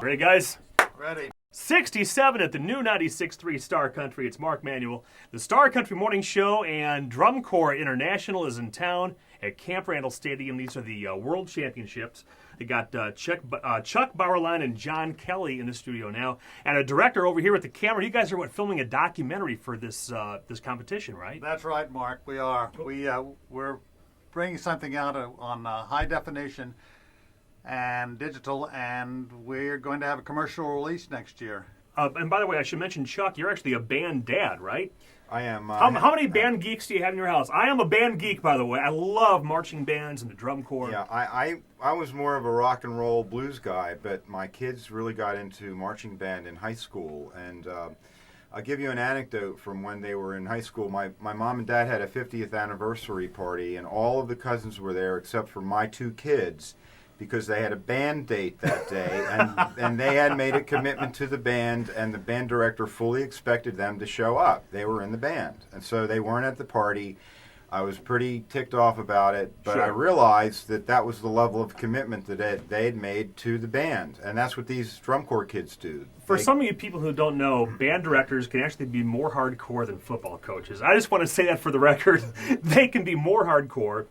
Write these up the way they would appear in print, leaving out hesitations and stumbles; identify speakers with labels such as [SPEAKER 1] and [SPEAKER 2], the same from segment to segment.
[SPEAKER 1] Ready, guys?
[SPEAKER 2] Ready.
[SPEAKER 1] 67 at the new 96.3 Star Country. It's Mark Manuel. The Star Country Morning Show and Drum Corps International is in town at Camp Randall Stadium. These are the World Championships. They got Chuck Bauerlein and John Kelly in the studio now, and a director over here with the camera. You guys are filming a documentary for this competition, right?
[SPEAKER 2] That's right, Mark. We are. We're bringing something out on high definition and digital, and we're going to have a commercial release next year.
[SPEAKER 1] And by the way, I should mention, Chuck, you're actually a band dad, right?
[SPEAKER 3] I am.
[SPEAKER 1] How many band geeks do you have in your house? I am a band geek, by the way. I love marching bands and the drum corps.
[SPEAKER 3] Yeah, I was more of a rock and roll blues guy, but my kids really got into marching band in high school. And I'll give you an anecdote from when they were in high school. My mom and dad had a 50th anniversary party, and all of the cousins were there except for my two kids, because they had a band date that day, and they had made a commitment to the band, and the band director fully expected them to show up. They were in the band, and so they weren't at the party. I was pretty ticked off about it, but
[SPEAKER 1] Sure.
[SPEAKER 3] I realized that was the level of commitment that they had made to the band, and that's what these drum corps kids do.
[SPEAKER 1] For some of you people who don't know, band directors can actually be more hardcore than football coaches. I just want to say that for the record. They can be more hardcore.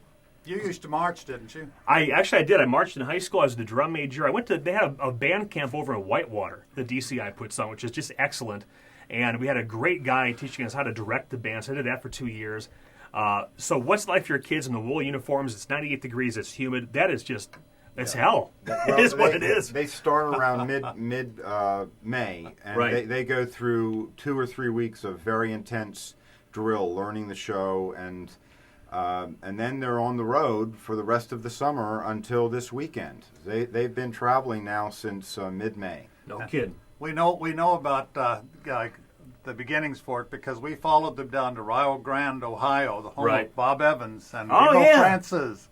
[SPEAKER 2] You used to march, didn't you?
[SPEAKER 1] I did. I marched in high school. I was the drum major. They had a band camp over in Whitewater, the DCI puts on, which is just excellent. And we had a great guy teaching us how to direct the band. So I did that for 2 years. So what's life for your kids in the wool uniforms? It's 98 degrees. It's humid. That is just, it's hell.
[SPEAKER 3] Well,
[SPEAKER 1] It is what it is.
[SPEAKER 3] They start around mid May, and
[SPEAKER 1] Right.
[SPEAKER 3] they go through 2 or 3 weeks of very intense drill, learning the show, and then they're on the road for the rest of the summer until this weekend. They've been traveling now since mid-May.
[SPEAKER 1] No kidding.
[SPEAKER 2] We know about the beginnings for it because we followed them down to Rio Grande, Ohio, the home
[SPEAKER 1] Right.
[SPEAKER 2] of Bob Evans and
[SPEAKER 1] Oh,
[SPEAKER 2] Eagle
[SPEAKER 1] yeah.
[SPEAKER 2] Francis.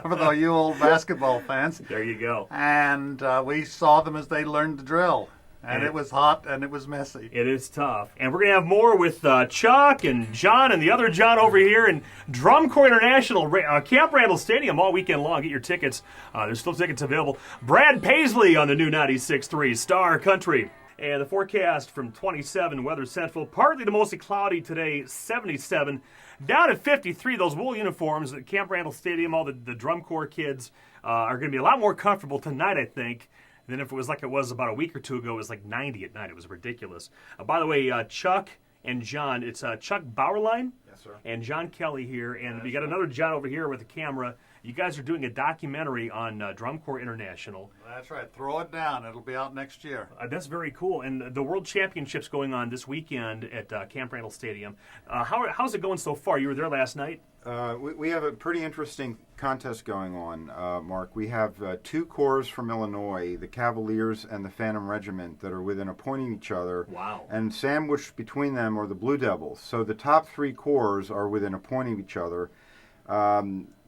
[SPEAKER 2] For you old basketball fans.
[SPEAKER 1] There you go.
[SPEAKER 2] And we saw them as they learned to drill. And it was hot and it was messy.
[SPEAKER 1] It is tough. And we're going to have more with Chuck and John and the other John over here in Drum Corps International, Camp Randall Stadium all weekend long. Get your tickets. There's still tickets available. Brad Paisley on the new 96.3 Star Country. And the forecast from 27 Weather Central, partly to mostly cloudy today, 77. Down at 53, those wool uniforms at Camp Randall Stadium, all the Drum Corps kids are going to be a lot more comfortable tonight, I think, than if it was like it was about a week or two ago. It was like 90 at night. It was ridiculous. By the way, Chuck and John, it's Chuck Bauerlein
[SPEAKER 3] Yes, sir.
[SPEAKER 1] and John Kelly here, and we got another John over here with a camera. You guys are doing a documentary on Drum Corps International.
[SPEAKER 2] That's right. Throw it down. It'll be out next year.
[SPEAKER 1] That's very cool. And the World Championships going on this weekend at Camp Randall Stadium. How's it going so far? You were there last night?
[SPEAKER 3] We have a pretty interesting contest going on, Mark. We have 2 corps from Illinois, the Cavaliers and the Phantom Regiment, that are within a point of each other.
[SPEAKER 1] Wow.
[SPEAKER 3] And sandwiched between them are the Blue Devils. So the top 3 corps are within a point of each other.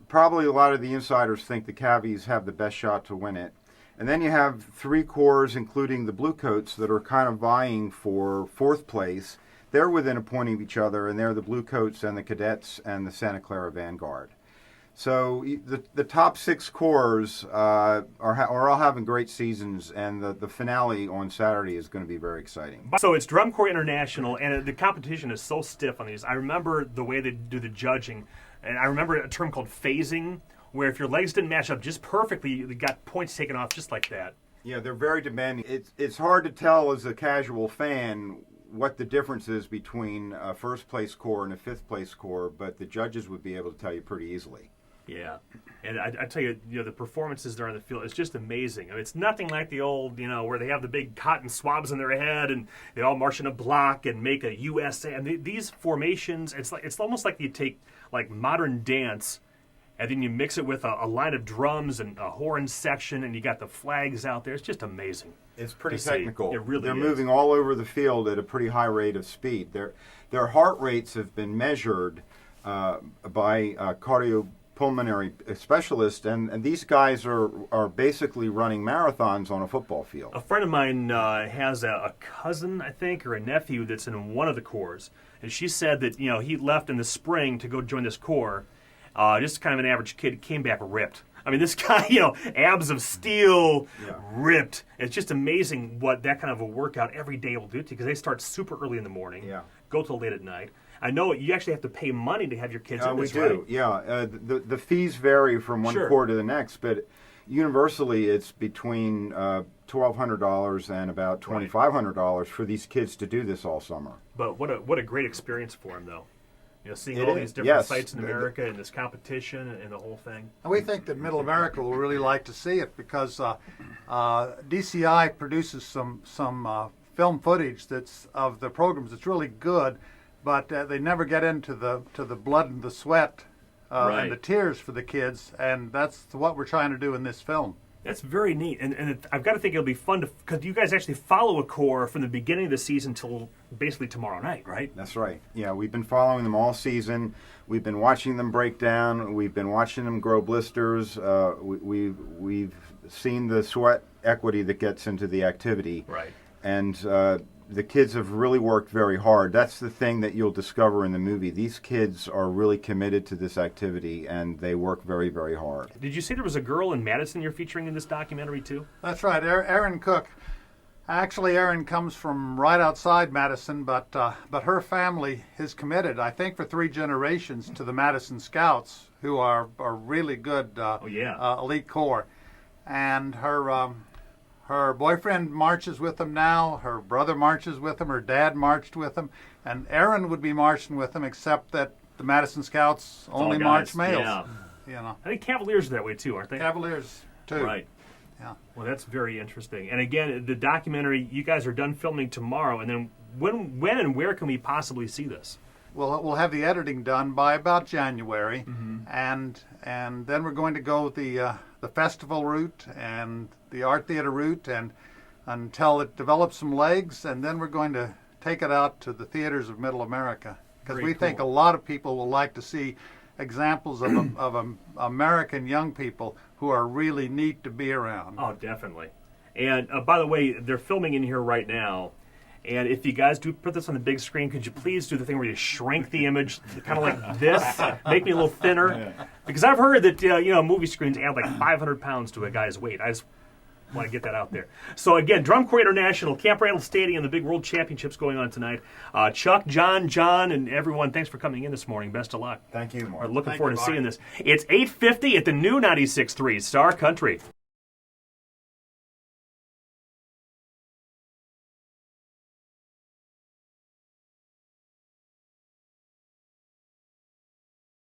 [SPEAKER 3] Probably a lot of the insiders think the Cavies have the best shot to win it. And then you have 3 corps, including the Bluecoats, that are kind of vying for 4th place. They're within a point of each other, and they're the Bluecoats and the Cadets and the Santa Clara Vanguard. So the top 6 corps are all having great seasons, and the finale on Saturday is going to be very exciting.
[SPEAKER 1] So it's Drum Corps International, and the competition is so stiff on these. I remember the way they do the judging, and I remember a term called phasing, where if your legs didn't match up just perfectly, you got points taken off just like that.
[SPEAKER 3] Yeah, they're very demanding. It's hard to tell as a casual fan what the difference is between a first place corps and a 5th place corps, but the judges would be able to tell you pretty easily.
[SPEAKER 1] Yeah, and I tell you, the performances there on the field, it's just amazing. I mean, it's nothing like the old, where they have the big cotton swabs in their head and they all march in a block and make a USA. And these formations, it's almost like you take like modern dance and then you mix it with a line of drums and a horn section, and you got the flags out there. It's just amazing.
[SPEAKER 3] It's pretty
[SPEAKER 1] to see.
[SPEAKER 3] technical.
[SPEAKER 1] It really
[SPEAKER 3] They're
[SPEAKER 1] is.
[SPEAKER 3] moving all over the field at a pretty high rate of speed. Their heart rates have been measured by cardiopulmonary specialists, and these guys are basically running marathons on a football field.
[SPEAKER 1] A friend of mine has a cousin, I think, or a nephew that's in one of the corps, and she said that he left in the spring to go join this corps. Just kind of an average kid, came back ripped. I mean, this guy, abs of steel, ripped. It's just amazing what that kind of a workout every day will do to you, because they start super early in the morning, go till late at night. I know you actually have to pay money to have your kids in this,
[SPEAKER 3] we do,
[SPEAKER 1] right?
[SPEAKER 3] yeah. The fees vary from one core to the next, but universally it's between $1,200 and about $2,500 for these kids to do this all summer.
[SPEAKER 1] But what a great experience for them, though. Seeing all these different sites in America and this competition and the whole thing.
[SPEAKER 2] And we think that Middle America will really like to see it, because DCI produces some film footage that's of the programs that's really good, but they never get into the blood and the sweat and the tears for the kids, and that's what we're trying to do in this film.
[SPEAKER 1] That's very neat, and I've got to think it'll be fun because you guys actually follow a corps from the beginning of the season till basically tomorrow night, right?
[SPEAKER 3] That's right. Yeah, we've been following them all season. We've been watching them break down. We've been watching them grow blisters. We've seen the sweat equity that gets into the activity.
[SPEAKER 1] Right.
[SPEAKER 3] And the kids have really worked very hard. That's the thing that you'll discover in the movie. These kids are really committed to this activity, and they work very, very hard.
[SPEAKER 1] Did you say there was a girl in Madison you're featuring in this documentary, too?
[SPEAKER 2] That's right, Erin Cook. Actually, Erin comes from right outside Madison, but her family is committed, I think, for 3 generations to the Madison Scouts, who are really good elite corps. And her boyfriend marches with them now. Her brother marches with them. Her dad marched with them. And Erin would be marching with them, except that the Madison Scouts only march males.
[SPEAKER 1] Yeah. I think Cavaliers are that way, too, aren't they?
[SPEAKER 2] Cavaliers, too.
[SPEAKER 1] Right.
[SPEAKER 2] Yeah.
[SPEAKER 1] Well, that's very interesting. And again, the documentary, you guys are done filming tomorrow. And then when and where can we possibly see this?
[SPEAKER 2] We'll have the editing done by about January. And then we're going to go the festival route and the art theater route, and until it develops some legs, and then we're going to take it out to the theaters of Middle America, because we think a lot of people will like to see examples of American young people who are really neat to be around.
[SPEAKER 1] Oh, definitely. And by the way, they're filming in here right now. And if you guys do put this on the big screen, could you please do the thing where you shrink the image, kind of like this, make me a little thinner? Because I've heard that movie screens add like 500 pounds to a guy's weight. I just want to get that out there. So again, Drum Corps International, Camp Randall Stadium, the big World Championships going on tonight. Chuck, John, and everyone, thanks for coming in this morning. Best of luck.
[SPEAKER 3] Thank you, Mark.
[SPEAKER 1] We're looking forward to seeing this. It's 8:50 at the new 96.3 Star Country.